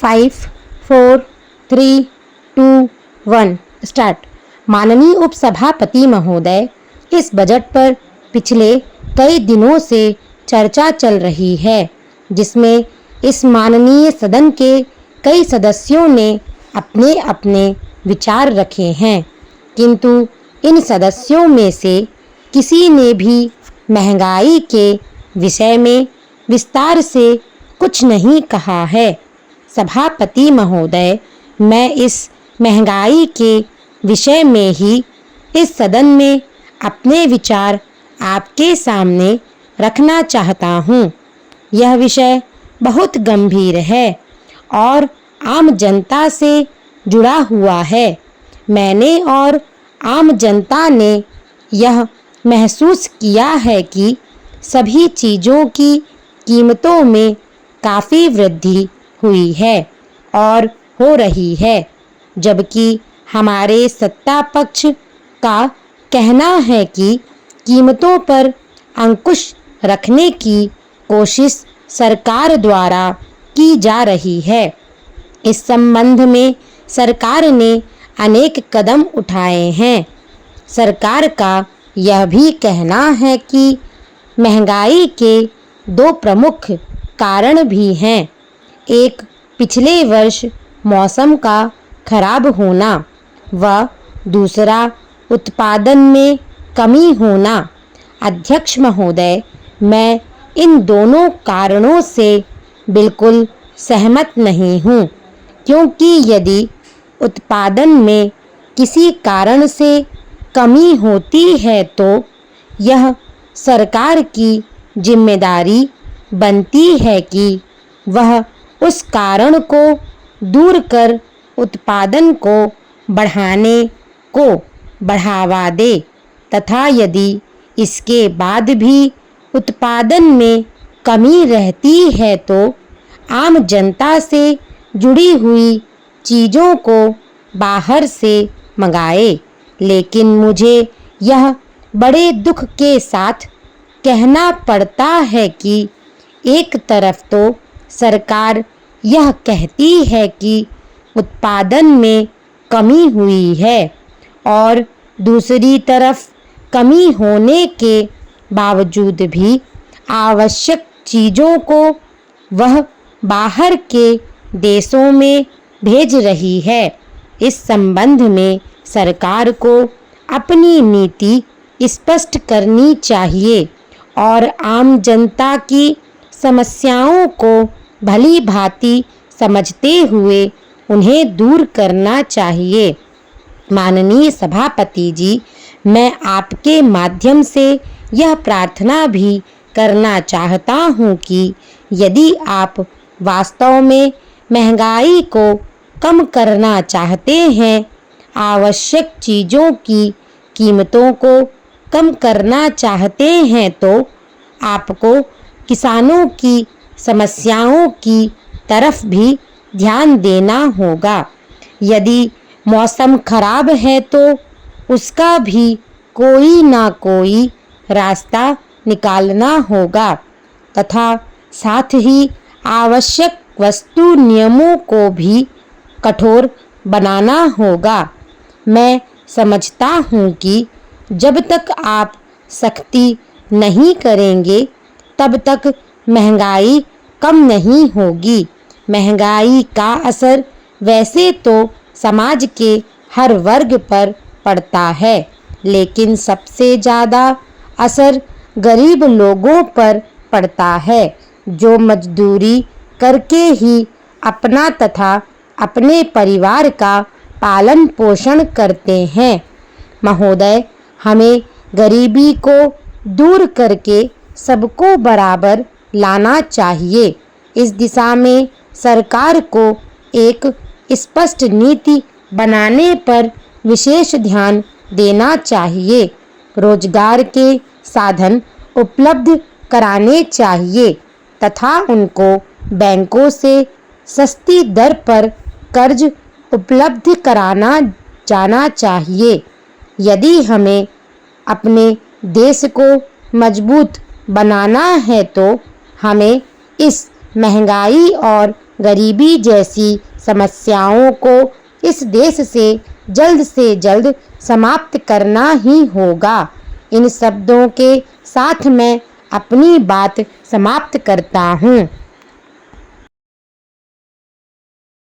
5, 4, 3, 2, 1 start. माननीय उपसभापति महोदय, इस बजट पर पिछले कई दिनों से चर्चा चल रही है, जिसमें इस माननीय सदन के कई सदस्यों ने अपने अपने विचार रखे हैं, किंतु इन सदस्यों में से किसी ने भी महंगाई के विषय में विस्तार से कुछ नहीं कहा है। सभापति महोदय, मैं इस महंगाई के विषय में ही इस सदन में अपने विचार आपके सामने रखना चाहता हूँ। यह विषय बहुत गंभीर है और आम जनता से जुड़ा हुआ है। मैंने और आम जनता ने यह महसूस किया है कि सभी चीज़ों की कीमतों में काफ़ी वृद्धि हुई है और हो रही है, जबकि हमारे सत्ता पक्ष का कहना है कि कीमतों पर अंकुश रखने की कोशिश सरकार द्वारा की जा रही है। इस संबंध में सरकार ने अनेक कदम उठाए हैं। सरकार का यह भी कहना है कि महंगाई के दो प्रमुख कारण भी हैं। एक पिछले वर्ष मौसम का खराब होना व दूसरा उत्पादन में कमी होना। अध्यक्ष महोदय, मैं इन दोनों कारणों से बिल्कुल सहमत नहीं हूँ, क्योंकि यदि उत्पादन में किसी कारण से कमी होती है तो यह सरकार की जिम्मेदारी बनती है कि वह उस कारण को दूर कर उत्पादन को बढ़ाने को बढ़ावा दे, तथा यदि इसके बाद भी उत्पादन में कमी रहती है तो आम जनता से जुड़ी हुई चीज़ों को बाहर से मंगाए। लेकिन मुझे यह बड़े दुख के साथ कहना पड़ता है कि एक तरफ तो सरकार यह कहती है कि उत्पादन में कमी हुई है और दूसरी तरफ कमी होने के बावजूद भी आवश्यक चीज़ों को वह बाहर के देशों में भेज रही है। इस संबंध में सरकार को अपनी नीति स्पष्ट करनी चाहिए और आम जनता की समस्याओं को भली भांति समझते हुए उन्हें दूर करना चाहिए। माननीय सभापति जी, मैं आपके माध्यम से यह प्रार्थना भी करना चाहता हूँ कि यदि आप वास्तव में महंगाई को कम करना चाहते हैं, आवश्यक चीज़ों की कीमतों को कम करना चाहते हैं, तो आपको किसानों की समस्याओं की तरफ भी ध्यान देना होगा। यदि मौसम खराब है तो उसका भी कोई ना कोई रास्ता निकालना होगा तथा साथ ही आवश्यक वस्तु नियमों को भी कठोर बनाना होगा। मैं समझता हूँ कि जब तक आप सख्ती नहीं करेंगे तब तक महंगाई कम नहीं होगी। महंगाई का असर वैसे तो समाज के हर वर्ग पर पड़ता है, लेकिन सबसे ज़्यादा असर गरीब लोगों पर पड़ता है, जो मजदूरी करके ही अपना तथा अपने परिवार का पालन पोषण करते हैं। महोदय, हमें गरीबी को दूर करके सबको बराबर लाना चाहिए। इस दिशा में सरकार को एक स्पष्ट नीति बनाने पर विशेष ध्यान देना चाहिए। रोजगार के साधन उपलब्ध कराने चाहिए तथा उनको बैंकों से सस्ती दर पर कर्ज उपलब्ध कराना जाना चाहिए। यदि हमें अपने देश को मजबूत बनाना है तो हमें इस महंगाई और गरीबी जैसी समस्याओं को इस देश से जल्द समाप्त करना ही होगा। इन शब्दों के साथ मैं अपनी बात समाप्त करता हूँ।